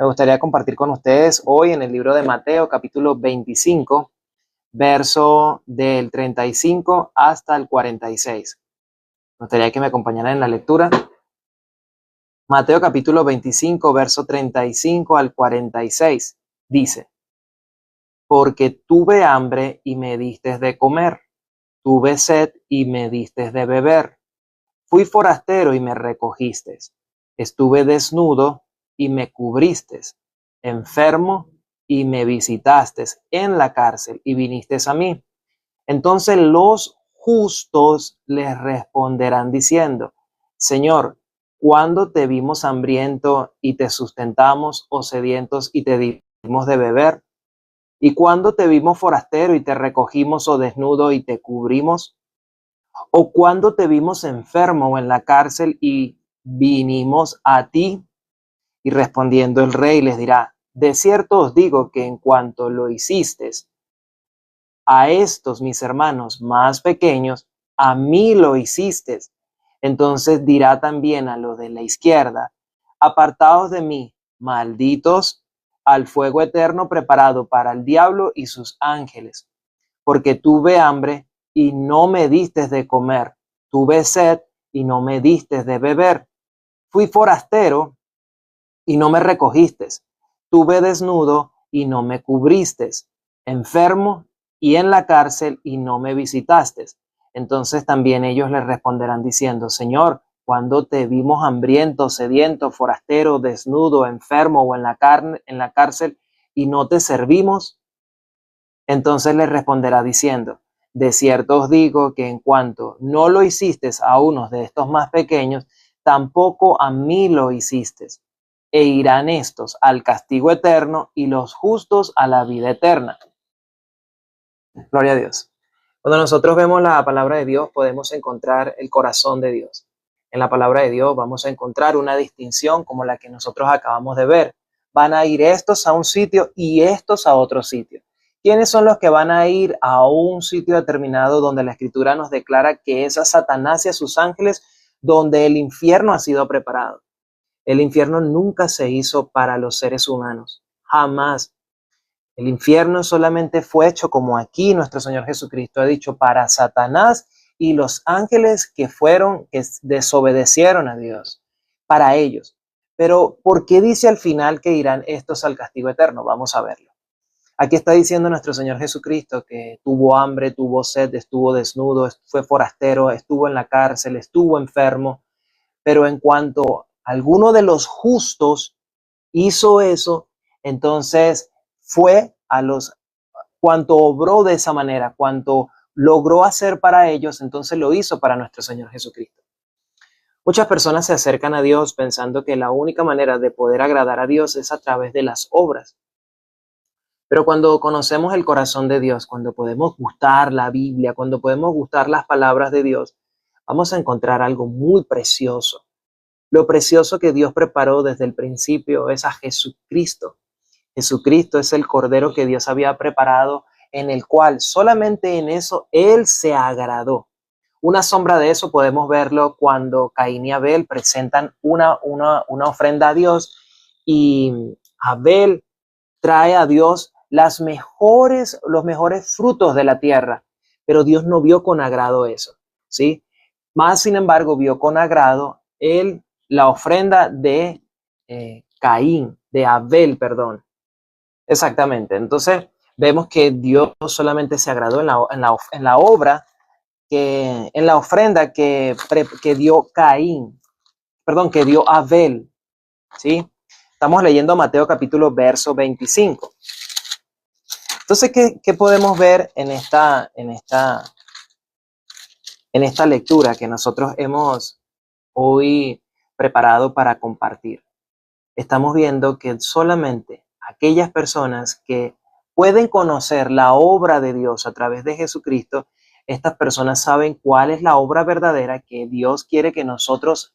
Me gustaría compartir con ustedes hoy en el libro de Mateo, capítulo 25, verso del 35 hasta el 46. Me gustaría que me acompañaran en la lectura. Mateo, capítulo 25, verso 35 al 46. Dice: Porque tuve hambre y me diste de comer, tuve sed y me diste de beber, fui forastero y me recogiste, estuve desnudo y me cubriste, enfermo y me visitaste, en la cárcel y viniste a mí. Entonces los justos les responderán diciendo: Señor, ¿cuándo te vimos hambriento y te sustentamos, o sedientos y te dimos de beber? ¿Y cuándo te vimos forastero y te recogimos, o desnudo y te cubrimos? ¿O cuándo te vimos enfermo o en la cárcel y vinimos a ti? Y respondiendo el rey les dirá: de cierto os digo que en cuanto lo hicisteis a estos mis hermanos más pequeños, a mí lo hiciste. Entonces dirá también a los de la izquierda: apartaos de mí, malditos, al fuego eterno preparado para el diablo y sus ángeles. Porque tuve hambre y no me diste de comer, tuve sed y no me diste de beber, fui forastero y no me recogiste, tuve desnudo y no me cubriste, enfermo y en la cárcel y no me visitaste. Entonces también ellos le responderán diciendo: Señor, ¿cuándo te vimos hambriento, sediento, forastero, desnudo, enfermo o en la cárcel y no te servimos? Entonces le responderá diciendo: de cierto os digo que en cuanto no lo hiciste a unos de estos más pequeños, tampoco a mí lo hiciste. E irán estos al castigo eterno y los justos a la vida eterna. Gloria a Dios. Cuando nosotros vemos la palabra de Dios, podemos encontrar el corazón de Dios. En la palabra de Dios vamos a encontrar una distinción como la que nosotros acabamos de ver. Van a ir estos a un sitio y estos a otro sitio. ¿Quiénes son los que van a ir a un sitio determinado donde la Escritura nos declara que es a Satanás y a sus ángeles, donde el infierno ha sido preparado? El infierno nunca se hizo para los seres humanos, jamás. El infierno solamente fue hecho, como aquí nuestro Señor Jesucristo ha dicho, para Satanás y los ángeles que desobedecieron a Dios, para ellos. Pero ¿por qué dice al final que irán estos al castigo eterno? Vamos a verlo. Aquí está diciendo nuestro Señor Jesucristo que tuvo hambre, tuvo sed, estuvo desnudo, fue forastero, estuvo en la cárcel, estuvo enfermo. Pero en cuanto alguno de los justos hizo eso, entonces fue cuanto obró de esa manera, cuanto logró hacer para ellos, entonces lo hizo para nuestro Señor Jesucristo. Muchas personas se acercan a Dios pensando que la única manera de poder agradar a Dios es a través de las obras. Pero cuando conocemos el corazón de Dios, cuando podemos gustar la Biblia, cuando podemos gustar las palabras de Dios, vamos a encontrar algo muy precioso. Lo precioso que Dios preparó desde el principio es a Jesucristo. Jesucristo es el Cordero que Dios había preparado, en el cual solamente en eso Él se agradó. Una sombra de eso podemos verlo cuando Caín y Abel presentan una ofrenda a Dios, y Abel trae a Dios los mejores frutos de la tierra, pero Dios no vio con agrado eso, ¿sí? Más sin embargo vio con agrado la ofrenda de de Abel, perdón. Exactamente. Entonces vemos que Dios solamente se agradó en la obra, en la ofrenda que dio que dio Abel, ¿sí? Estamos leyendo Mateo capítulo verso 25. Entonces, ¿qué podemos ver en esta lectura que nosotros hemos hoy preparado para compartir? Estamos viendo que solamente aquellas personas que pueden conocer la obra de Dios a través de Jesucristo, estas personas saben cuál es la obra verdadera que Dios quiere que nosotros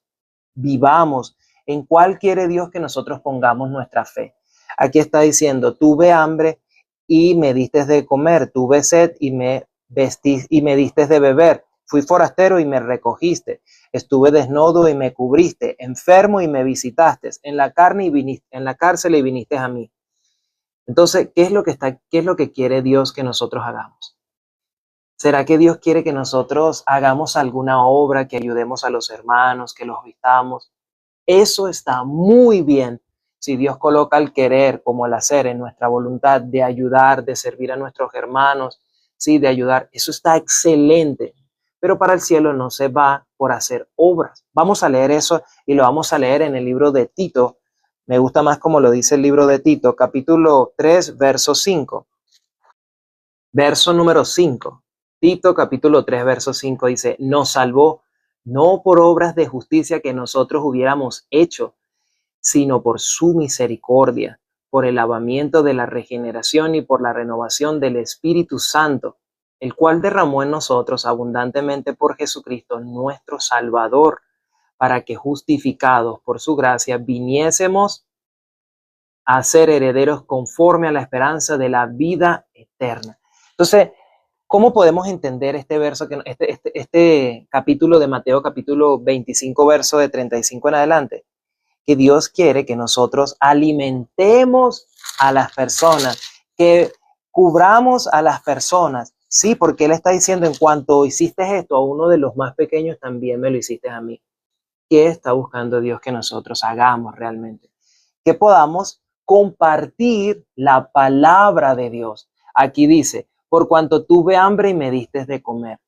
vivamos, en cuál quiere Dios que nosotros pongamos nuestra fe. Aquí está diciendo: tuve hambre y me diste de comer, tuve sed y me diste de beber, Fui forastero y me recogiste. Estuve desnudo y me cubriste. Enfermo y me visitaste. En la carne y viniste, en la cárcel y viniste a mí. Entonces, ¿qué es lo que quiere Dios que nosotros hagamos? ¿Será que Dios quiere que nosotros hagamos alguna obra, que ayudemos a los hermanos, que los vistamos? Eso está muy bien. Si Dios coloca el querer como el hacer en nuestra voluntad de ayudar, de servir a nuestros hermanos, sí, de ayudar, eso está excelente. Pero para el cielo no se va por hacer obras. Vamos a leer eso y lo vamos a leer en el libro de Tito. Me gusta más como lo dice el libro de Tito, capítulo 3, verso 5. Verso número 5. Tito capítulo 3, verso 5 dice, nos salvó no por obras de justicia que nosotros hubiéramos hecho, sino por su misericordia, por el lavamiento de la regeneración y por la renovación del Espíritu Santo, el cual derramó en nosotros abundantemente por Jesucristo nuestro Salvador, para que justificados por su gracia viniésemos a ser herederos conforme a la esperanza de la vida eterna. Entonces, ¿cómo podemos entender este verso, este capítulo de Mateo, capítulo 25, verso de 35 en adelante? Que Dios quiere que nosotros alimentemos a las personas, que cubramos a las personas. Sí, porque Él está diciendo, en cuanto hiciste esto a uno de los más pequeños, también me lo hiciste a mí. ¿Qué está buscando Dios que nosotros hagamos realmente? Que podamos compartir la palabra de Dios. Aquí dice, por cuanto tuve hambre y me diste de comer.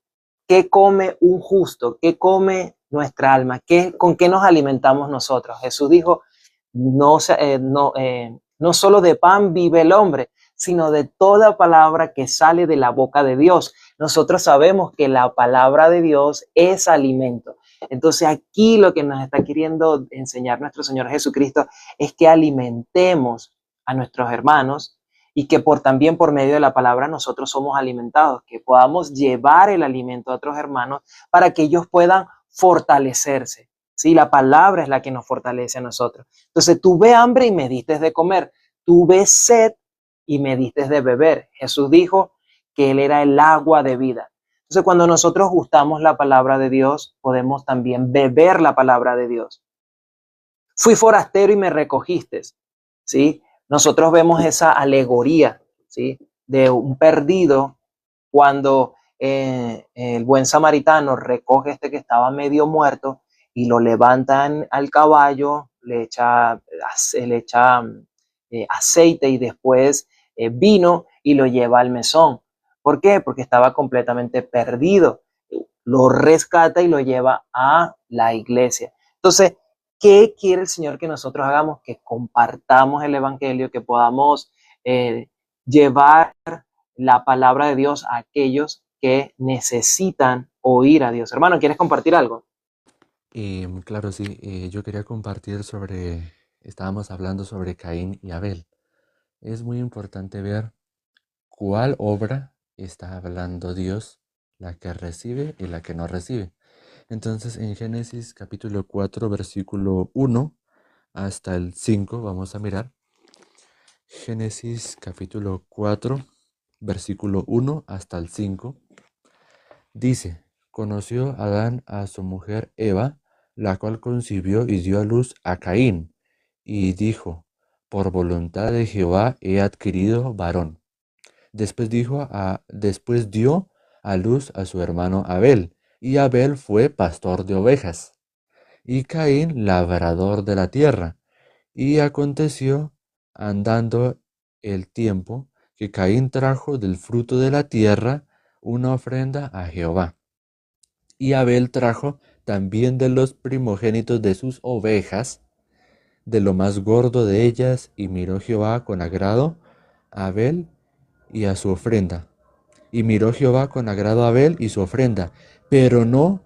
¿Qué come un justo? ¿Qué come nuestra alma? ¿Con qué nos alimentamos nosotros? Jesús dijo, no solo de pan vive el hombre, sino de toda palabra que sale de la boca de Dios. Nosotros sabemos que la palabra de Dios es alimento. Entonces aquí lo que nos está queriendo enseñar nuestro Señor Jesucristo es que alimentemos a nuestros hermanos y que también por medio de la palabra nosotros somos alimentados, que podamos llevar el alimento a otros hermanos para que ellos puedan fortalecerse. ¿Sí? La palabra es la que nos fortalece a nosotros. Entonces, tuve hambre y me diste de comer, tuve sed y me diste de beber. Jesús dijo que Él era el agua de vida. Entonces, cuando nosotros gustamos la palabra de Dios, podemos también beber la palabra de Dios. Fui forastero y me recogiste, ¿sí? Nosotros vemos esa alegoría, ¿sí? De un perdido cuando el buen samaritano recoge que estaba medio muerto y lo levantan al caballo, le echa aceite y después vino y lo lleva al mesón. ¿Por qué? Porque estaba completamente perdido. Lo rescata y lo lleva a la iglesia. Entonces, ¿qué quiere el Señor que nosotros hagamos? Que compartamos el evangelio, que podamos llevar la palabra de Dios a aquellos que necesitan oír a Dios. Hermano, ¿quieres compartir algo? Claro, sí, yo quería compartir estábamos hablando sobre Caín y Abel. Es muy importante ver cuál obra está hablando Dios, la que recibe y la que no recibe. Entonces, en Génesis capítulo 4, versículo 1 hasta el 5, vamos a mirar. Génesis capítulo 4, versículo 1 hasta el 5. Dice, conoció Adán a su mujer Eva, la cual concibió y dio a luz a Caín, y dijo, por voluntad de Jehová he adquirido varón. Después dio a luz a su hermano Abel, y Abel fue pastor de ovejas, y Caín labrador de la tierra. Y aconteció, andando el tiempo, que Caín trajo del fruto de la tierra una ofrenda a Jehová. Y Abel trajo también de los primogénitos de sus ovejas, de lo más gordo de ellas, y miró Jehová con agrado a Abel y a su ofrenda. Y miró Jehová con agrado a Abel y su ofrenda, pero no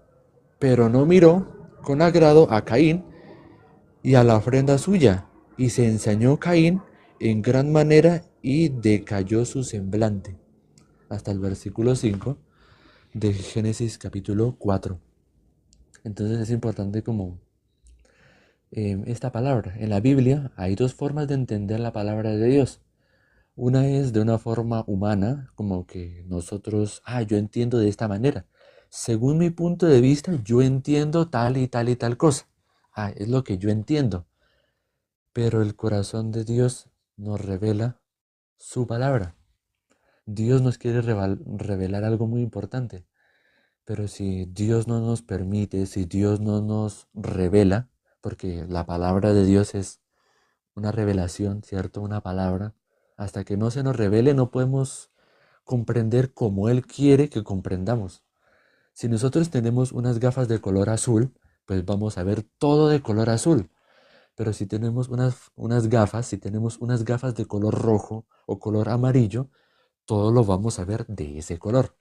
miró con agrado a Caín y a la ofrenda suya. Y se ensañó Caín en gran manera y decayó su semblante. Hasta el versículo 5 de Génesis capítulo 4. Entonces es importante como esta palabra. En la Biblia hay dos formas de entender la palabra de Dios. Una es de una forma humana, como que nosotros, yo entiendo de esta manera. según mi punto de vista, yo entiendo tal y tal y tal cosa. Es lo que yo entiendo. Pero el corazón de Dios nos revela su palabra. Dios nos quiere revelar algo muy importante. Pero si Dios no nos permite, si Dios no nos revela, porque la palabra de Dios es una revelación, ¿cierto? Una palabra. Hasta que no se nos revele no podemos comprender como Él quiere que comprendamos. Si nosotros tenemos unas gafas de color azul, pues vamos a ver todo de color azul. Pero si tenemos si tenemos unas gafas de color rojo o color amarillo, todo lo vamos a ver de ese color.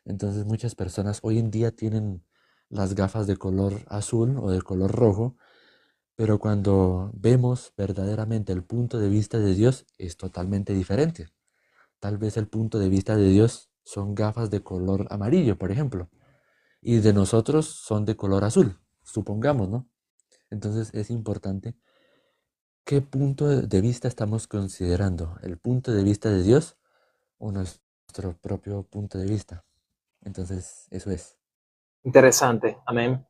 Entonces muchas personas hoy en día tienen las gafas de color azul o de color rojo, pero cuando vemos verdaderamente el punto de vista de Dios es totalmente diferente. Tal vez el punto de vista de Dios son gafas de color amarillo, por ejemplo, y de nosotros son de color azul, supongamos, ¿no? Entonces es importante qué punto de vista estamos considerando, el punto de vista de Dios o nuestro propio punto de vista. Entonces eso es. Interesante, amén.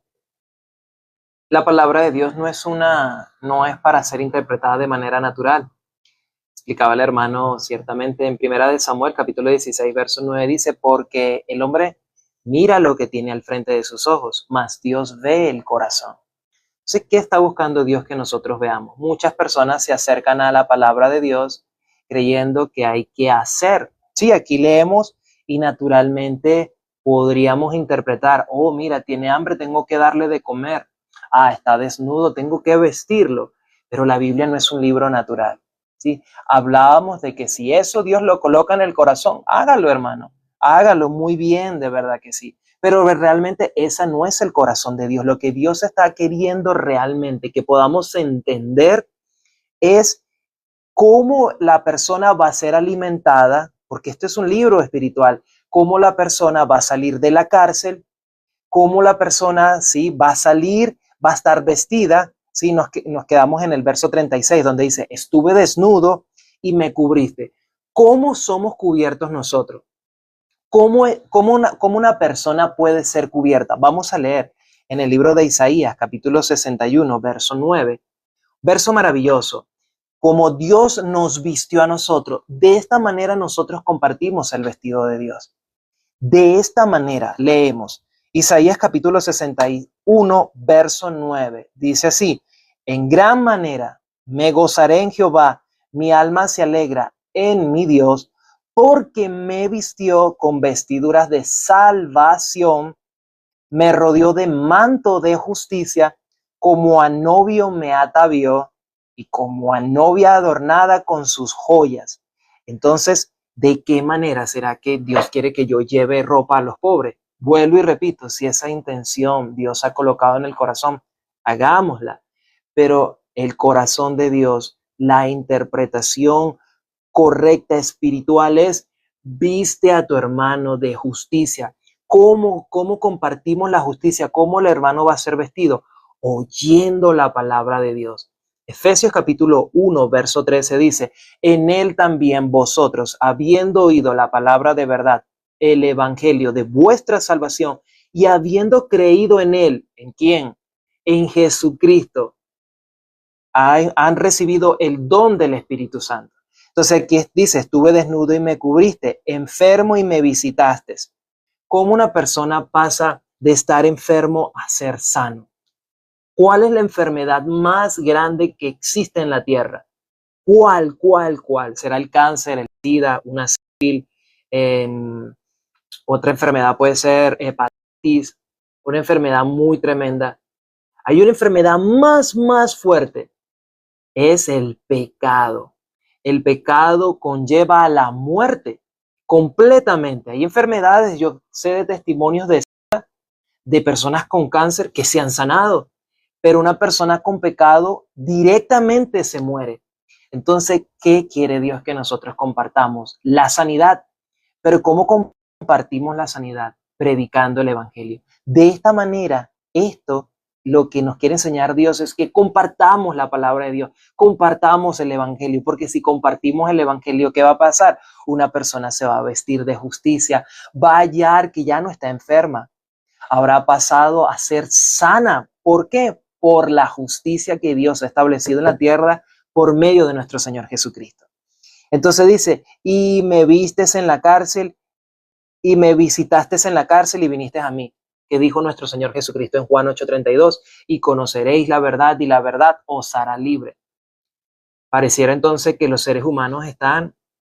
La palabra de Dios no es para ser interpretada de manera natural. Explicaba el hermano ciertamente en Primera de Samuel, capítulo 16, verso 9, dice, porque el hombre mira lo que tiene al frente de sus ojos, mas Dios ve el corazón. Entonces, ¿qué está buscando Dios que nosotros veamos? Muchas personas se acercan a la palabra de Dios creyendo que hay que hacer. Sí, aquí leemos y naturalmente podríamos interpretar, oh, mira, tiene hambre, tengo que darle de comer. Está desnudo, tengo que vestirlo. Pero la Biblia no es un libro natural. ¿Sí? Hablábamos de que si eso Dios lo coloca en el corazón, hágalo, hermano. Hágalo muy bien, de verdad que sí. Pero realmente ese no es el corazón de Dios. Lo que Dios está queriendo realmente que podamos entender es cómo la persona va a ser alimentada, porque esto es un libro espiritual, cómo la persona va a salir de la cárcel, cómo la persona sí va a salir, va a estar vestida. Sí, nos quedamos en el verso 36 donde dice, estuve desnudo y me cubriste. ¿Cómo somos cubiertos nosotros? ¿Cómo una persona puede ser cubierta? Vamos a leer en el libro de Isaías, capítulo 61, verso 9. Verso maravilloso. Como Dios nos vistió a nosotros, de esta manera nosotros compartimos el vestido de Dios. De esta manera leemos Isaías capítulo 61, verso 9. Dice así, en gran manera me gozaré en Jehová, mi alma se alegra en mi Dios, porque me vistió con vestiduras de salvación, me rodeó de manto de justicia, como a novio me atavió y como a novia adornada con sus joyas. Entonces, ¿de qué manera será que Dios quiere que yo lleve ropa a los pobres? Vuelvo y repito, si esa intención Dios ha colocado en el corazón, hagámosla. Pero el corazón de Dios, la interpretación correcta espiritual es, viste a tu hermano de justicia. ¿Cómo compartimos la justicia? ¿Cómo el hermano va a ser vestido? Oyendo la palabra de Dios. Efesios capítulo 1, verso 13 dice, en él también vosotros, habiendo oído la palabra de verdad, el evangelio de vuestra salvación, y habiendo creído en él, ¿en quién? En Jesucristo, han recibido el don del Espíritu Santo. Entonces aquí dice, estuve desnudo y me cubriste, enfermo y me visitaste. ¿Cómo una persona pasa de estar enfermo a ser sano? ¿Cuál es la enfermedad más grande que existe en la tierra? ¿Cuál? ¿Será el cáncer, el SIDA, una sífilis? Otra enfermedad puede ser hepatitis, una enfermedad muy tremenda. Hay una enfermedad más fuerte, es el pecado. El pecado conlleva a la muerte completamente. Hay enfermedades, yo sé de testimonios de personas con cáncer que se han sanado, pero una persona con pecado directamente se muere. Entonces, ¿qué quiere Dios que nosotros compartamos? La sanidad. Pero ¿cómo compartimos la sanidad? Predicando el evangelio. De esta manera, esto lo que nos quiere enseñar Dios es que compartamos la palabra de Dios, compartamos el evangelio, porque si compartimos el evangelio, ¿qué va a pasar? Una persona se va a vestir de justicia, va a hallar que ya no está enferma, habrá pasado a ser sana. ¿Por qué? Por la justicia que Dios ha establecido en la tierra por medio de nuestro Señor Jesucristo. Entonces dice, y me vistes en la cárcel, y me visitaste en la cárcel y viniste a mí, que dijo nuestro Señor Jesucristo en Juan 8:32, y conoceréis la verdad y la verdad os hará libre. Pareciera entonces que los seres humanos están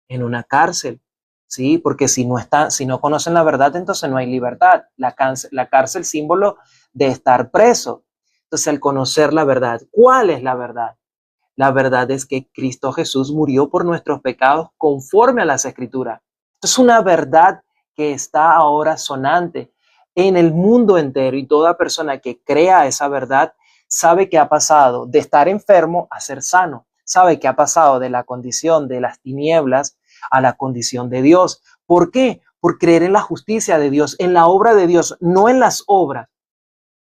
en una cárcel, ¿sí? Porque si no conocen la verdad, entonces no hay libertad. La cárcel, símbolo de estar preso. Entonces, al conocer la verdad, ¿cuál es la verdad? La verdad es que Cristo Jesús murió por nuestros pecados conforme a las Escrituras. Esto es una verdad que está ahora sonante en el mundo entero, y toda persona que crea esa verdad sabe que ha pasado de estar enfermo a ser sano, sabe que ha pasado de la condición de las tinieblas a la condición de Dios. ¿Por qué? Por creer en la justicia de Dios, en la obra de Dios, no en las obras.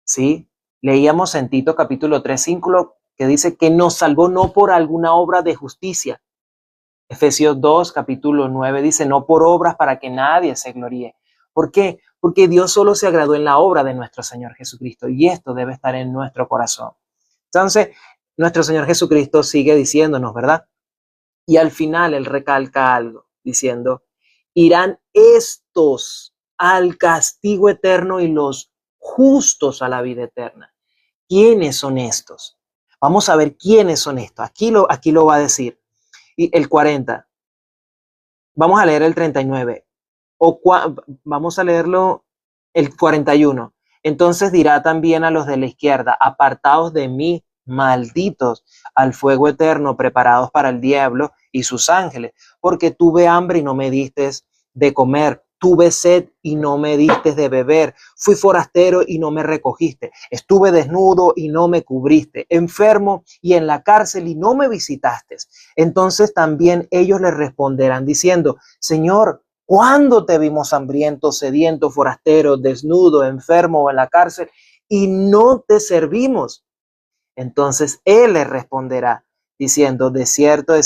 ¿Sí? Leíamos en Tito capítulo 3:5 que dice que nos salvó no por alguna obra de justicia. Efesios 2, capítulo 9 dice, no por obras para que nadie se gloríe. ¿Por qué? Porque Dios solo se agradó en la obra de nuestro Señor Jesucristo, y esto debe estar en nuestro corazón. Entonces, nuestro Señor Jesucristo sigue diciéndonos, ¿verdad? Y al final Él recalca algo, diciendo, irán estos al castigo eterno y los justos a la vida eterna. ¿Quiénes son estos? Vamos a ver quiénes son estos. Aquí lo va a decir. Y el 40. Vamos a leer el 39. Vamos a leerlo el 41. Entonces dirá también a los de la izquierda, apartaos de mí, malditos, al fuego eterno preparados para el diablo y sus ángeles, porque tuve hambre y no me distes de comer, tuve sed y no me distes de beber, fui forastero y no me recogiste, estuve desnudo y no me cubriste, enfermo y en la cárcel y no me visitaste. Entonces también ellos le responderán diciendo, Señor, ¿cuándo te vimos hambriento, sediento, forastero, desnudo, enfermo o en la cárcel y no te servimos? Entonces Él les responderá diciendo, de cierto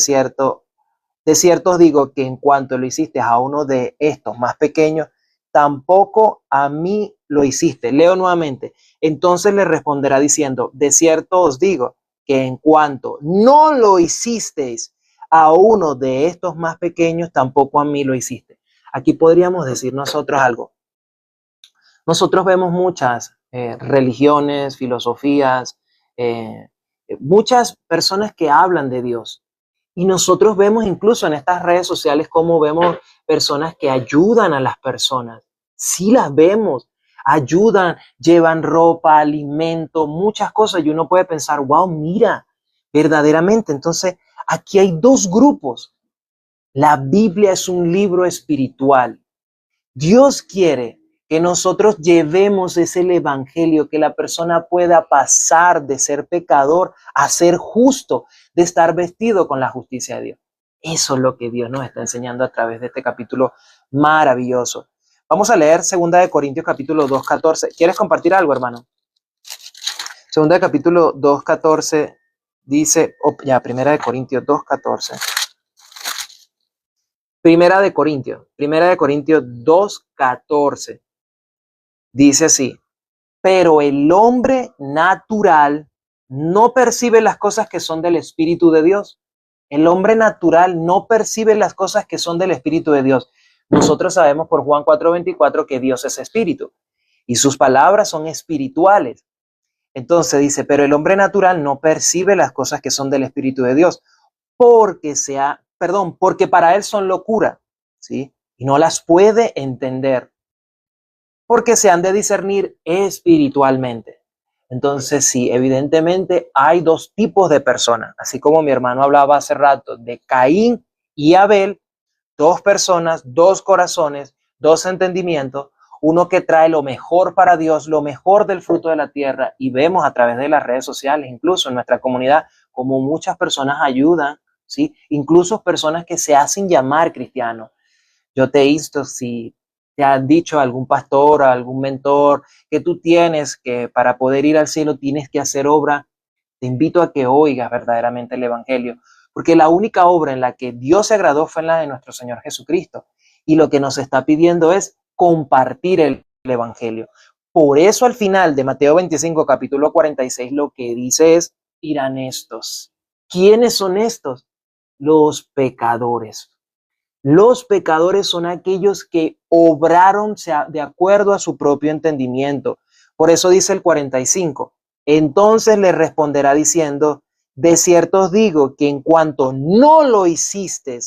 os digo que en cuanto lo hiciste a uno de estos más pequeños, tampoco a mí lo hiciste. Leo nuevamente. Entonces le responderá diciendo, de cierto os digo que en cuanto no lo hicisteis a uno de estos más pequeños, tampoco a mí lo hiciste. Aquí podríamos decir nosotros algo. Nosotros vemos muchas religiones, filosofías, muchas personas que hablan de Dios. Y nosotros vemos incluso en estas redes sociales cómo vemos personas que ayudan a las personas. Sí las vemos, ayudan, llevan ropa, alimento, muchas cosas. Y uno puede pensar, wow, mira, verdaderamente. Entonces, aquí hay dos grupos. La Biblia es un libro espiritual. Dios quiere que nosotros llevemos ese evangelio, que la persona pueda pasar de ser pecador a ser justo, de estar vestido con la justicia de Dios. Eso es lo que Dios nos está enseñando a través de este capítulo maravilloso. Vamos a leer 2 Corintios capítulo 2:14. ¿Quieres compartir algo, hermano? 2 capítulo 2:14 dice, 1 Corintios 2:14. Primera de Corintios 2:14. Dice así, pero el hombre natural no percibe las cosas que son del Espíritu de Dios. El hombre natural no percibe las cosas que son del Espíritu de Dios. Nosotros sabemos por Juan 4:24 que Dios es espíritu y sus palabras son espirituales. Entonces dice, pero el hombre natural no percibe las cosas que son del Espíritu de Dios porque para él son locura, ¿sí? Y no las puede entender porque se han de discernir espiritualmente. Entonces, sí, evidentemente hay dos tipos de personas, así como mi hermano hablaba hace rato de Caín y Abel, dos personas, dos corazones, dos entendimientos, uno que trae lo mejor para Dios, lo mejor del fruto de la tierra, y vemos a través de las redes sociales, incluso en nuestra comunidad, como muchas personas ayudan, ¿sí? Incluso personas que se hacen llamar cristianos. Yo te insto, si te han dicho algún pastor, algún mentor, que tú tienes que para poder ir al cielo tienes que hacer obra, te invito a que oigas verdaderamente el evangelio, porque la única obra en la que Dios se agradó fue en la de nuestro Señor Jesucristo. Y lo que nos está pidiendo es compartir el evangelio. Por eso al final de Mateo 25, capítulo 46, lo que dice es, irán estos. ¿Quiénes son estos? Los pecadores. Los pecadores son aquellos que obraron de acuerdo a su propio entendimiento. Por eso dice el 45. Entonces le responderá diciendo, de cierto os digo que en cuanto no lo hiciste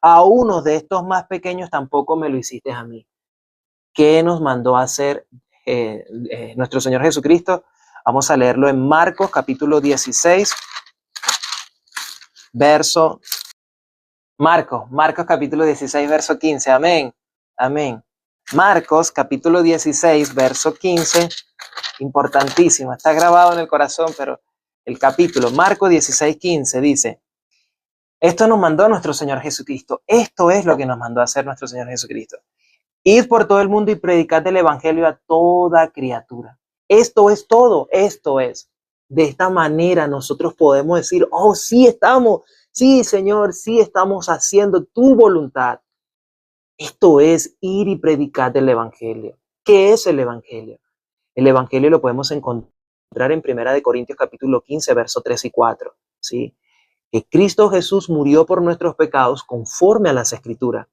a uno de estos más pequeños, tampoco me lo hiciste a mí. ¿Qué nos mandó a hacer nuestro Señor Jesucristo? Vamos a leerlo en Marcos capítulo 16, verso Marcos capítulo 16, verso 15. Amén. Amén. Marcos capítulo 16, verso 15. Importantísimo. Está grabado en el corazón, pero el capítulo, Marcos 16, 15 dice, esto nos mandó nuestro Señor Jesucristo. Esto es lo que nos mandó a hacer nuestro Señor Jesucristo. Id por todo el mundo y predicad el evangelio a toda criatura. Esto es todo. Esto es. De esta manera nosotros podemos decir, oh, sí, Señor, sí estamos haciendo tu voluntad. Esto es ir y predicar el evangelio. ¿Qué es el evangelio? El evangelio lo podemos encontrar en 1 Corintios capítulo 15, versos 3 y 4. ¿Sí? Que Cristo Jesús murió por nuestros pecados conforme a las Escrituras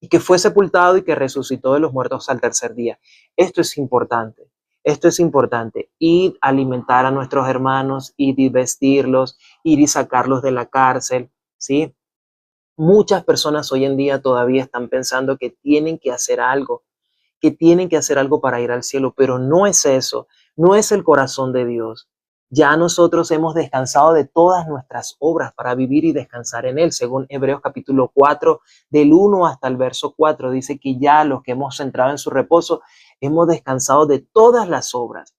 y que fue sepultado y que resucitó de los muertos al tercer día. Esto es importante. Esto es importante. Ir a alimentar a nuestros hermanos, ir y vestirlos, ir y sacarlos de la cárcel, ¿sí? Muchas personas hoy en día todavía están pensando que tienen que hacer algo para ir al cielo, pero no es eso, no es el corazón de Dios. Ya nosotros hemos descansado de todas nuestras obras para vivir y descansar en Él. Según Hebreos capítulo 4, del 1 hasta el verso 4, dice que ya los que hemos entrado en su reposo, hemos descansado de todas las obras.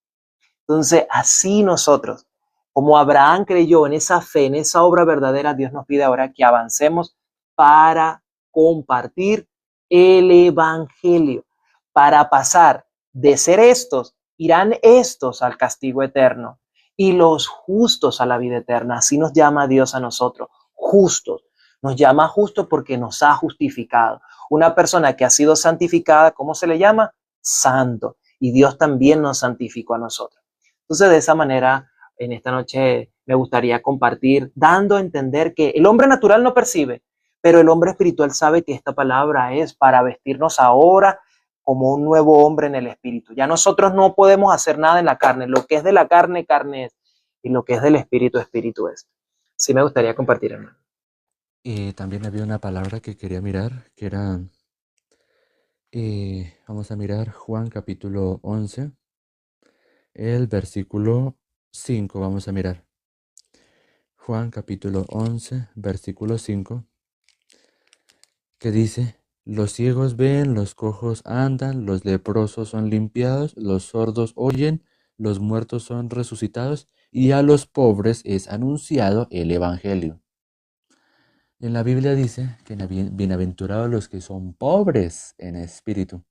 Entonces, así nosotros, como Abraham creyó en esa fe, en esa obra verdadera, Dios nos pide ahora que avancemos para compartir el evangelio, para pasar de ser estos, irán estos al castigo eterno y los justos a la vida eterna. Así nos llama Dios a nosotros, justos. Nos llama justos porque nos ha justificado. Una persona que ha sido santificada, ¿cómo se le llama? Santo. Y Dios también nos santificó a nosotros. Entonces, de esa manera, en esta noche me gustaría compartir, dando a entender que el hombre natural no percibe, pero el hombre espiritual sabe que esta palabra es para vestirnos ahora como un nuevo hombre en el espíritu. Ya nosotros no podemos hacer nada en la carne. Lo que es de la carne, carne es. Y lo que es del espíritu, espíritu es. Sí me gustaría compartir, hermano. Y también había una palabra que quería mirar, que era, vamos a mirar Juan capítulo 11, el versículo 5, vamos a mirar. Juan capítulo 11, versículo 5, que dice, los ciegos ven, los cojos andan, los leprosos son limpiados, los sordos oyen, los muertos son resucitados, y a los pobres es anunciado el evangelio. En la Biblia dice que bienaventurados los que son pobres en espíritu.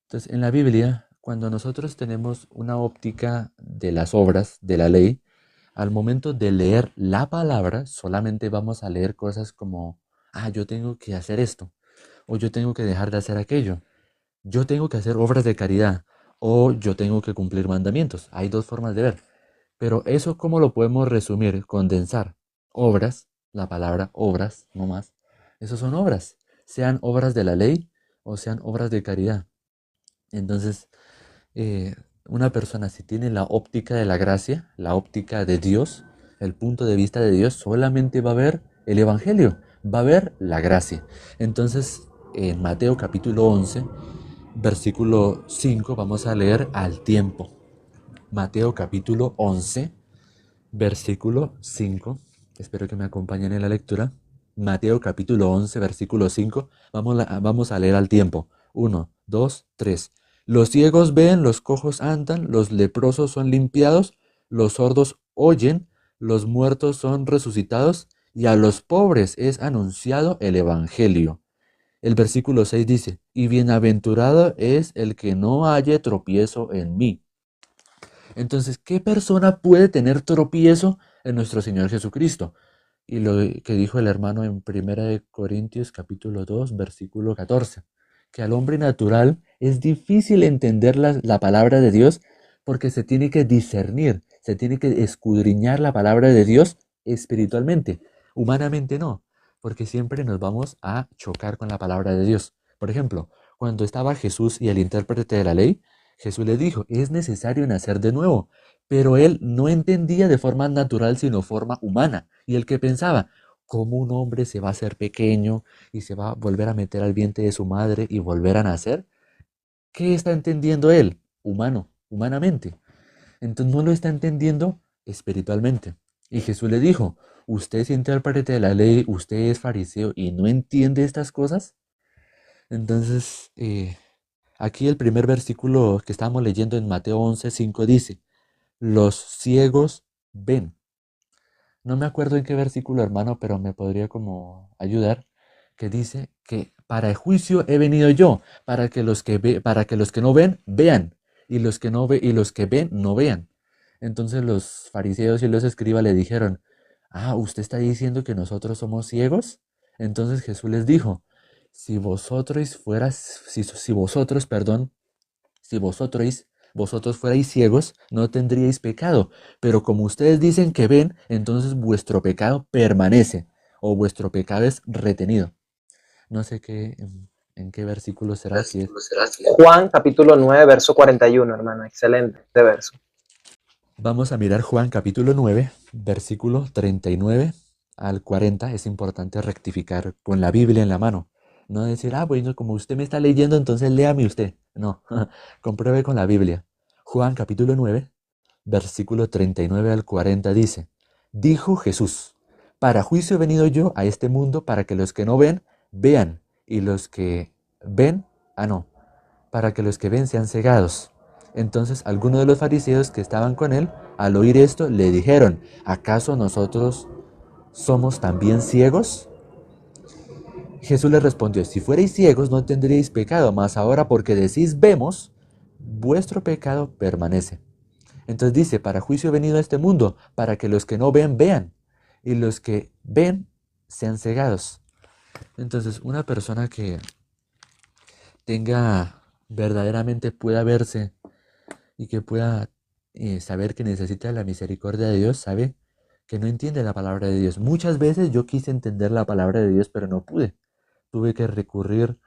Entonces, en la Biblia, cuando nosotros tenemos una óptica de las obras, de la ley, al momento de leer la palabra, solamente vamos a leer cosas como, yo tengo que hacer esto, o yo tengo que dejar de hacer aquello, yo tengo que hacer obras de caridad, o yo tengo que cumplir mandamientos. Hay dos formas de ver. Pero eso, ¿cómo lo podemos resumir? Condensar. Obras, la palabra obras, no más. Esas son obras, sean obras de la ley o sean obras de caridad. Entonces, una persona si tiene la óptica de la gracia, la óptica de Dios, el punto de vista de Dios, solamente va a ver el Evangelio, va a ver la gracia. Entonces, en Mateo capítulo 11, versículo 5, vamos a leer al tiempo. Mateo capítulo 11, versículo 5. Espero que me acompañen en la lectura. Mateo capítulo 11, versículo 5. Vamos a leer al tiempo. 1, 2, 3. Los ciegos ven, los cojos andan, los leprosos son limpiados, los sordos oyen, los muertos son resucitados, y a los pobres es anunciado el evangelio. El versículo 6 dice, y bienaventurado es el que no haya tropiezo en mí. Entonces, ¿qué persona puede tener tropiezo en nuestro Señor Jesucristo? Y lo que dijo el hermano en 1 Corintios capítulo 2, versículo 14, que al hombre natural es difícil entender la palabra de Dios porque se tiene que discernir, se tiene que escudriñar la palabra de Dios espiritualmente. Humanamente no, porque siempre nos vamos a chocar con la palabra de Dios. Por ejemplo, cuando estaba Jesús y el intérprete de la ley, Jesús le dijo, es necesario nacer de nuevo, pero él no entendía de forma natural, sino forma humana. Y el que pensaba, ¿cómo un hombre se va a hacer pequeño y se va a volver a meter al vientre de su madre y volver a nacer? ¿Qué está entendiendo él? Humano, humanamente. Entonces no lo está entendiendo espiritualmente. Y Jesús le dijo, usted es intérprete de la ley, usted es fariseo y no entiende estas cosas. Entonces, aquí el primer versículo que estamos leyendo en Mateo 11:5 dice, los ciegos ven. No me acuerdo en qué versículo, hermano, pero me podría como ayudar, que dice que para el juicio he venido yo, para que para que los que no ven vean, y los que no ve, y los que ven no vean. Entonces los fariseos y los escribas le dijeron, ah, ¿usted está diciendo que nosotros somos ciegos? Entonces Jesús les dijo, si vosotros, perdón, si vosotros fuerais ciegos, no tendríais pecado. Pero como ustedes dicen que ven, entonces vuestro pecado permanece o vuestro pecado es retenido. No sé en qué versículo será. Juan capítulo 9, verso 41, hermano. Excelente verso. Vamos a mirar Juan capítulo 9, versículo 39 al 40. Es importante rectificar con la Biblia en la mano. No decir, ah, bueno, como usted me está leyendo, entonces léame usted. No, compruebe con la Biblia. Juan capítulo 9, versículo 39 al 40 dice, dijo Jesús, para juicio he venido yo a este mundo para que los que no ven, vean, y los que ven, no, para que los que ven sean cegados. Entonces algunos de los fariseos que estaban con él, al oír esto, le dijeron, ¿acaso nosotros somos también ciegos? Jesús les respondió, si fuerais ciegos no tendríais pecado, mas ahora porque decís vemos, vuestro pecado permanece. Entonces dice, para juicio he venido a este mundo, para que los que no ven, vean, y los que ven sean cegados. Entonces una persona que tenga verdaderamente pueda verse y que pueda saber que necesita la misericordia de Dios, sabe que no entiende la palabra de Dios. Muchas veces yo quise entender la palabra de Dios, pero no pude. Tuve que recurrir,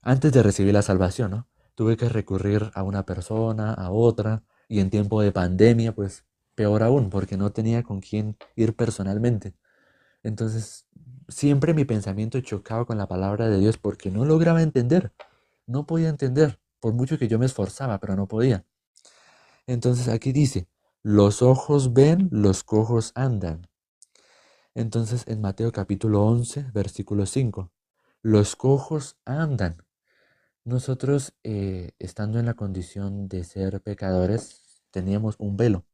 antes de recibir la salvación, ¿no? Tuve que recurrir a una persona, a otra, y en tiempo de pandemia, pues peor aún, porque no tenía con quién ir personalmente. Entonces, siempre mi pensamiento chocaba con la palabra de Dios porque no lograba entender, no podía entender, por mucho que yo me esforzaba, pero no podía. Entonces aquí dice, los ojos ven, los cojos andan. Entonces en Mateo capítulo 11, versículo 5, los cojos andan. Nosotros, estando en la condición de ser pecadores, teníamos un velo.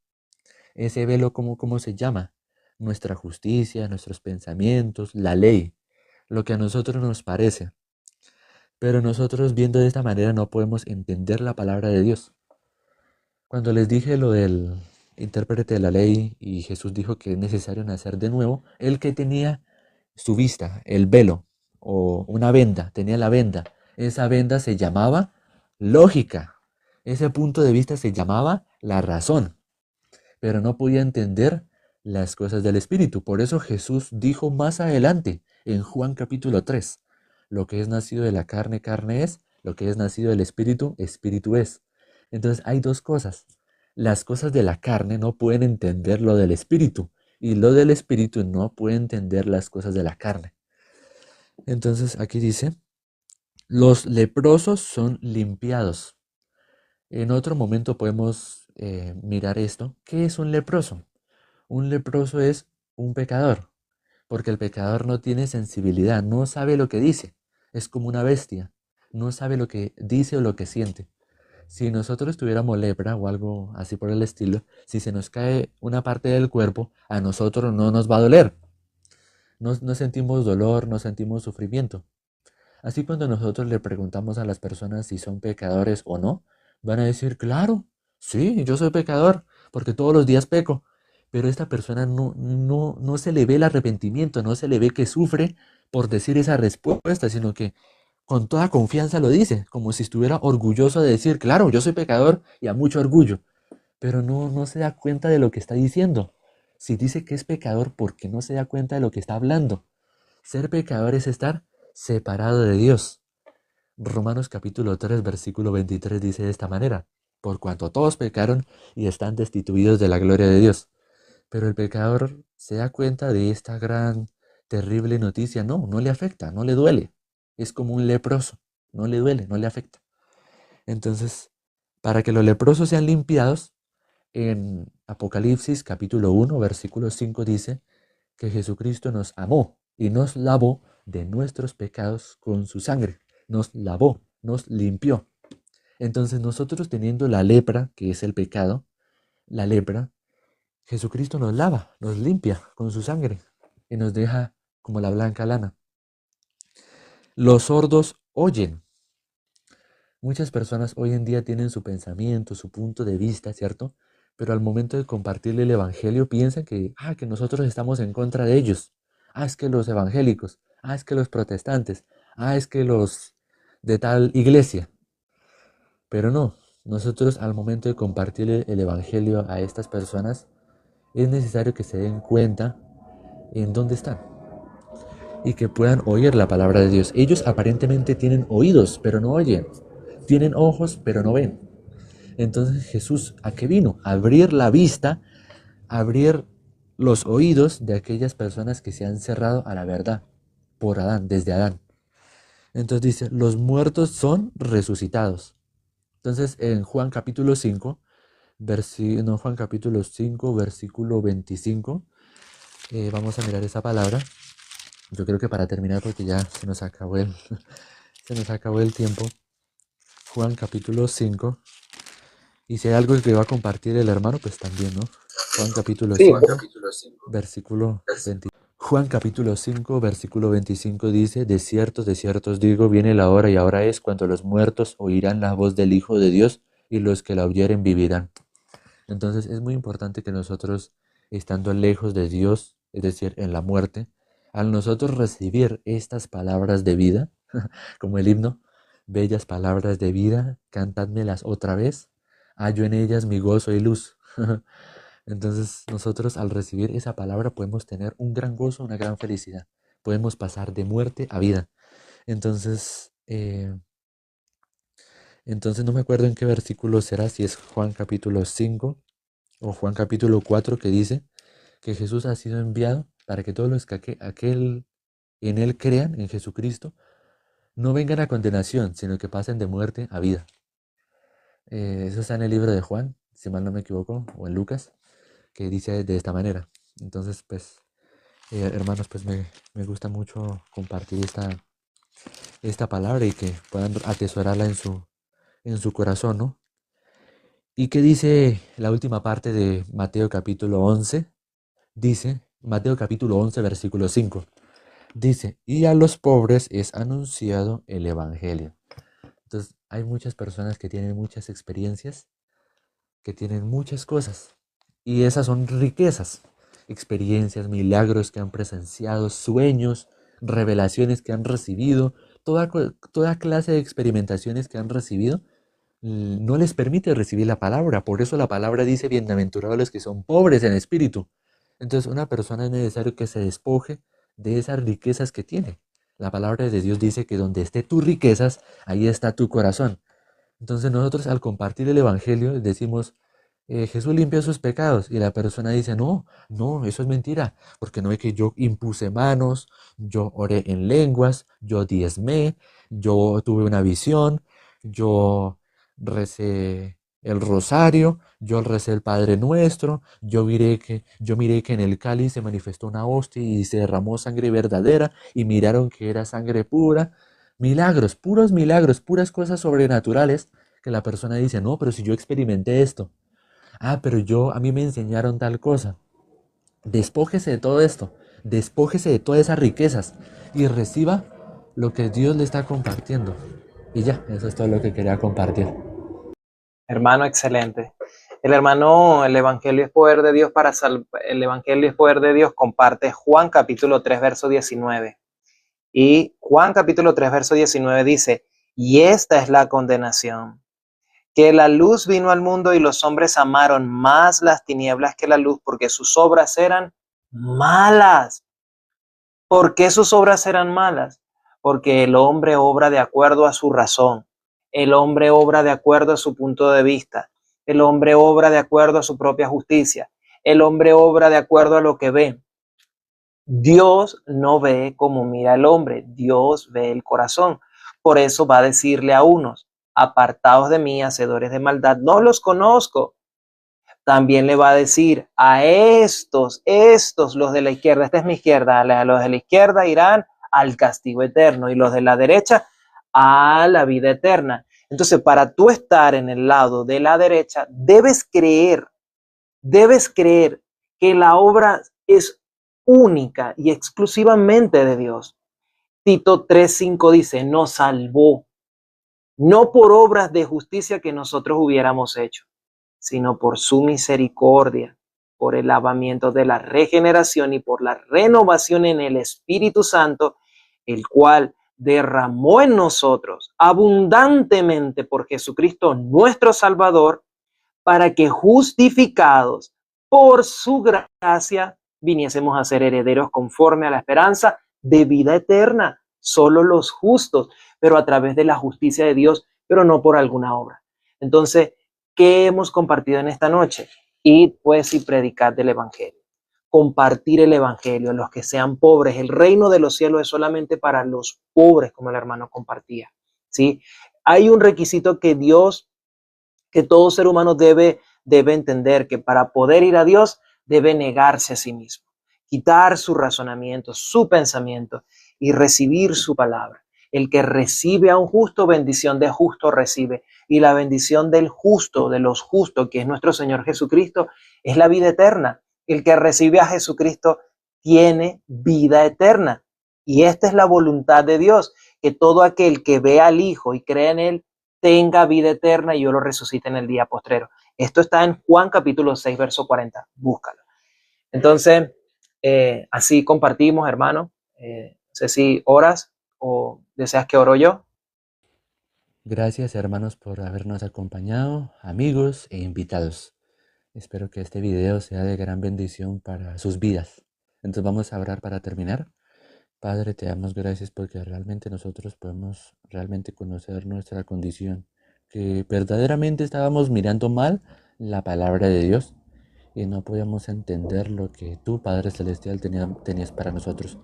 Ese velo, ¿cómo se llama? Nuestra justicia, nuestros pensamientos, la ley, lo que a nosotros nos parece. Pero nosotros viendo de esta manera no podemos entender la palabra de Dios. Cuando les dije lo del intérprete de la ley y Jesús dijo que es necesario nacer de nuevo, él que tenía su vista, el velo o una venda, tenía la venda. Esa venda se llamaba lógica. Ese punto de vista se llamaba la razón, pero no podía entender las cosas del Espíritu. Por eso Jesús dijo más adelante en Juan capítulo 3, lo que es nacido de la carne, carne es, lo que es nacido del Espíritu, Espíritu es. Entonces hay dos cosas. Las cosas de la carne no pueden entender lo del Espíritu y lo del Espíritu no puede entender las cosas de la carne. Entonces aquí dice, los leprosos son limpiados. En otro momento podemos mirar esto. ¿Qué es un leproso? Un leproso es un pecador, porque el pecador no tiene sensibilidad, no sabe lo que dice, es como una bestia, no sabe lo que dice o lo que siente. Si nosotros tuviéramos lepra o algo así por el estilo, si se nos cae una parte del cuerpo, a nosotros no nos va a doler. No sentimos dolor, no sentimos sufrimiento. Así cuando nosotros le preguntamos a las personas si son pecadores o no, van a decir, claro, sí, yo soy pecador, porque todos los días peco. Pero esta persona no se le ve el arrepentimiento, no se le ve que sufre por decir esa respuesta, sino que con toda confianza lo dice, como si estuviera orgulloso de decir, claro, yo soy pecador y a mucho orgullo, pero no se da cuenta de lo que está diciendo. Si dice que es pecador, ¿por qué no se da cuenta de lo que está hablando? Ser pecador es estar separado de Dios. Romanos capítulo 3, versículo 23 dice de esta manera, por cuanto todos pecaron y están destituidos de la gloria de Dios. Pero el pecador se da cuenta de esta gran, terrible noticia. No le afecta, no le duele. Es como un leproso, no le duele, no le afecta. Entonces, para que los leprosos sean limpiados, en Apocalipsis capítulo 1, versículo 5 dice que Jesucristo nos amó y nos lavó de nuestros pecados con su sangre. Nos lavó, nos limpió. Entonces nosotros teniendo la lepra, que es el pecado, la lepra, Jesucristo nos lava, nos limpia con su sangre y nos deja como la blanca lana. Los sordos oyen. Muchas personas hoy en día tienen su pensamiento, su punto de vista, ¿cierto? Pero al momento de compartirle el evangelio piensan que nosotros estamos en contra de ellos. Es que los evangélicos, es que los protestantes, es que los de tal iglesia. Pero no, nosotros al momento de compartirle el evangelio a estas personas, es necesario que se den cuenta en dónde están y que puedan oír la palabra de Dios. Ellos aparentemente tienen oídos, pero no oyen. Tienen ojos, pero no ven. Entonces Jesús, ¿a qué vino? A abrir la vista, a abrir los oídos de aquellas personas que se han cerrado a la verdad por Adán, desde Adán. Entonces dice, los muertos son resucitados. Entonces en Juan capítulo 5, Juan capítulo 5, versículo 25, vamos a mirar esa palabra. Yo creo que para terminar, porque ya se nos acabó se nos acabó el tiempo. Juan capítulo 5. Y si hay algo que va a compartir el hermano, pues también, ¿no? Juan capítulo Sí, 5, versículo 20. Juan capítulo 5, versículo 25 dice, de cierto os digo, viene la hora y ahora es cuando los muertos oirán la voz del Hijo de Dios y los que la oyeren vivirán. Entonces es muy importante que nosotros, estando lejos de Dios, es decir, en la muerte, al nosotros recibir estas palabras de vida, como el himno, bellas palabras de vida, cantádmelas otra vez, hallo en ellas mi gozo y luz. Entonces nosotros al recibir esa palabra podemos tener un gran gozo, una gran felicidad. Podemos pasar de muerte a vida. Entonces no me acuerdo en qué versículo será, si es Juan capítulo 5 o Juan capítulo 4 que dice que Jesús ha sido enviado para que todos los que en Él crean, en Jesucristo, no vengan a condenación, sino que pasen de muerte a vida. Eso está en el libro de Juan, si mal no me equivoco, o en Lucas, que dice de esta manera. Entonces, pues, hermanos, pues me gusta mucho compartir esta palabra y que puedan atesorarla en su corazón, ¿no? ¿Y qué dice la última parte de Mateo capítulo 11? Dice, Mateo capítulo 11, versículo 5. Dice, y a los pobres es anunciado el Evangelio. Entonces, hay muchas personas que tienen muchas experiencias, que tienen muchas cosas. Y esas son riquezas, experiencias, milagros que han presenciado, sueños, revelaciones que han recibido, toda clase de experimentaciones que han recibido, no les permite recibir la palabra. Por eso la palabra dice, bienaventurados los que son pobres en espíritu. Entonces una persona es necesario que se despoje de esas riquezas que tiene. La palabra de Dios dice que donde esté tus riquezas, ahí está tu corazón. Entonces nosotros al compartir el Evangelio decimos, Jesús limpió sus pecados y la persona dice, no, eso es mentira, porque no es que yo impuse manos, yo oré en lenguas, yo diezmé, yo tuve una visión, yo recé el rosario, yo recé el Padre Nuestro, yo miré que en el cáliz se manifestó una hostia y se derramó sangre verdadera y miraron que era sangre pura. Milagros, puros milagros, puras cosas sobrenaturales que la persona dice, no, pero si yo experimenté esto. Pero a mí me enseñaron tal cosa. Despójese de todo esto, despójese de todas esas riquezas y reciba lo que Dios le está compartiendo. Y ya, eso es todo lo que quería compartir. hermano, excelente. El Evangelio es poder de Dios para salvar. El Evangelio es poder de Dios, comparte Juan capítulo 3, verso 19. Y Juan capítulo 3, verso 19 dice, y esta es la condenación, que la luz vino al mundo y los hombres amaron más las tinieblas que la luz porque sus obras eran malas. ¿Por qué sus obras eran malas? Porque el hombre obra de acuerdo a su razón, el hombre obra de acuerdo a su punto de vista, el hombre obra de acuerdo a su propia justicia, el hombre obra de acuerdo a lo que ve. Dios no ve como mira el hombre, Dios ve el corazón. Por eso va a decirle a unos, apartados de mí, hacedores de maldad, no los conozco. También le va a decir a estos, los de la izquierda, esta es mi izquierda, a los de la izquierda irán al castigo eterno y los de la derecha a la vida eterna. Entonces, para tú estar en el lado de la derecha, debes creer que la obra es única y exclusivamente de Dios. Tito 3:5 dice, nos salvó, no por obras de justicia que nosotros hubiéramos hecho, sino por su misericordia, por el lavamiento de la regeneración y por la renovación en el Espíritu Santo, el cual derramó en nosotros abundantemente por Jesucristo nuestro Salvador, para que justificados por su gracia viniésemos a ser herederos conforme a la esperanza de vida eterna. Solo los justos, pero a través de la justicia de Dios, pero no por alguna obra. Entonces, ¿qué hemos compartido en esta noche? Id pues y predicad del Evangelio. Compartir el Evangelio a los que sean pobres. El reino de los cielos es solamente para los pobres, como el hermano compartía. ¿Sí? Hay un requisito que todo ser humano debe entender, que para poder ir a Dios debe negarse a sí mismo, quitar su razonamiento, su pensamiento y recibir su palabra. El que recibe a un justo, bendición de justo recibe. Y la bendición del justo, de los justos, que es nuestro Señor Jesucristo, es la vida eterna. El que recibe a Jesucristo tiene vida eterna. Y esta es la voluntad de Dios, que todo aquel que ve al Hijo y cree en Él, tenga vida eterna y yo lo resucite en el día postrero. Esto está en Juan capítulo 6, verso 40. Búscalo. Entonces, así compartimos, hermano. No sé si oras o deseas que oro yo. Gracias, hermanos, por habernos acompañado, amigos e invitados. Espero que este video sea de gran bendición para sus vidas. Entonces vamos a orar para terminar. Padre, te damos gracias porque realmente nosotros podemos realmente conocer nuestra condición, que verdaderamente estábamos mirando mal la palabra de Dios y no podíamos entender lo que tú, Padre Celestial, tenías para nosotros.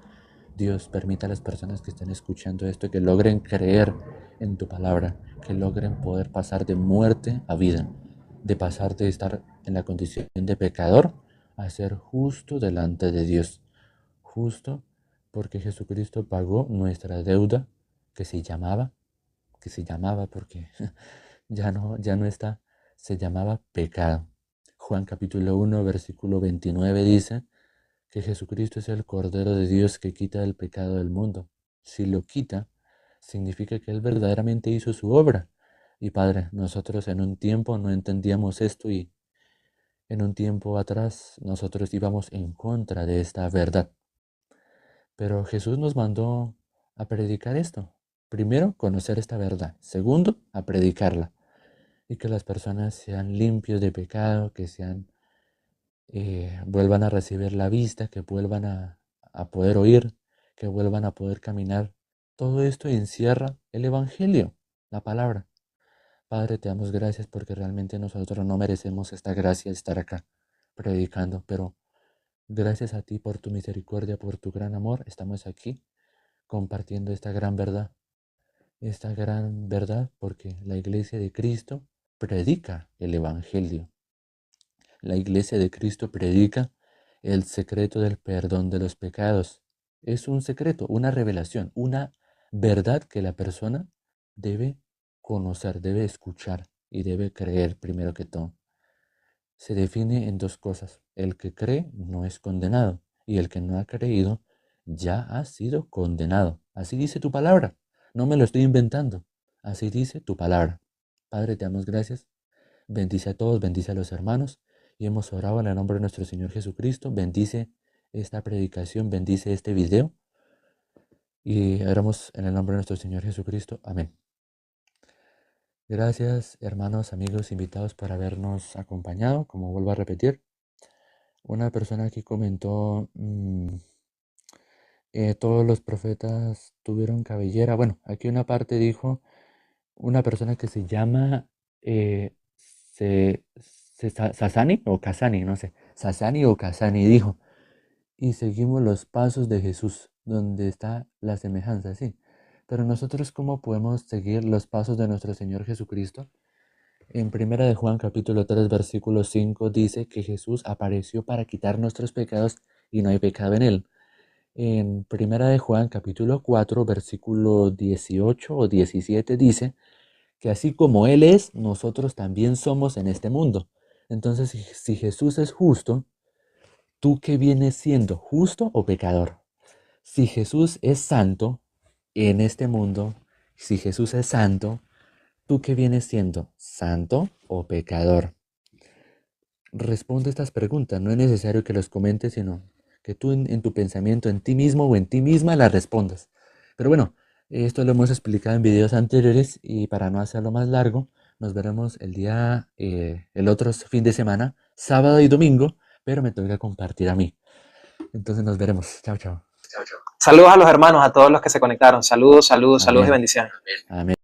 Dios, permita a las personas que estén escuchando esto que logren creer en tu palabra, que logren poder pasar de muerte a vida, de pasar de estar en la condición de pecador a ser justo delante de Dios. Justo porque Jesucristo pagó nuestra deuda que se llamaba porque ya no está, se llamaba pecado. Juan capítulo 1, versículo 29 dice que Jesucristo es el Cordero de Dios que quita el pecado del mundo. Si lo quita, significa que Él verdaderamente hizo su obra. Y Padre, nosotros en un tiempo no entendíamos esto y en un tiempo atrás nosotros íbamos en contra de esta verdad. Pero Jesús nos mandó a predicar esto. Primero, conocer esta verdad. Segundo, a predicarla. Y que las personas sean limpios de pecado, que vuelvan a recibir la vista, que vuelvan a poder oír, que vuelvan a poder caminar. Todo esto encierra el Evangelio, la palabra. Padre, te damos gracias porque realmente nosotros no merecemos esta gracia de estar acá predicando, pero gracias a ti por tu misericordia, por tu gran amor, estamos aquí compartiendo esta gran verdad porque la iglesia de Cristo predica el Evangelio. La iglesia de Cristo predica el secreto del perdón de los pecados. Es un secreto, una revelación, una verdad que la persona debe conocer, debe escuchar y debe creer primero que todo. Se define en dos cosas. El que cree no es condenado y el que no ha creído ya ha sido condenado. Así dice tu palabra. No me lo estoy inventando. Así dice tu palabra. Padre, te damos gracias. Bendice a todos, bendice a los hermanos. Y hemos orado en el nombre de nuestro Señor Jesucristo. Bendice esta predicación, bendice este video. Y oramos en el nombre de nuestro Señor Jesucristo. Amén. Gracias, hermanos, amigos, invitados, por habernos acompañado. Como vuelvo a repetir, una persona aquí comentó, todos los profetas tuvieron cabellera. Bueno, aquí una parte dijo una persona que se llama eh, Sasani o Kasani, no sé, Sasani o Kasani dijo, y seguimos los pasos de Jesús, donde está la semejanza, sí. Pero nosotros, ¿cómo podemos seguir los pasos de nuestro Señor Jesucristo? En Primera de Juan capítulo 3 versículo 5 dice que Jesús apareció para quitar nuestros pecados y no hay pecado en él. En Primera de Juan capítulo 4 versículo 18 o 17 dice que así como Él es, nosotros también somos en este mundo. Entonces, si Jesús es justo, ¿tú qué vienes siendo? ¿Justo o pecador? Si Jesús es santo en este mundo, si Jesús es santo, ¿tú qué vienes siendo? ¿Santo o pecador? Responde estas preguntas. No es necesario que los comentes, sino que tú en tu pensamiento, en ti mismo o en ti misma las respondas. Pero bueno, esto lo hemos explicado en videos anteriores y para no hacerlo más largo, nos veremos el otro fin de semana, sábado y domingo, pero me toca compartir a mí. Entonces nos veremos. Chao, chao. Saludos a los hermanos, a todos los que se conectaron. Saludos, saludos, saludos y Amén. bendiciones. Amén.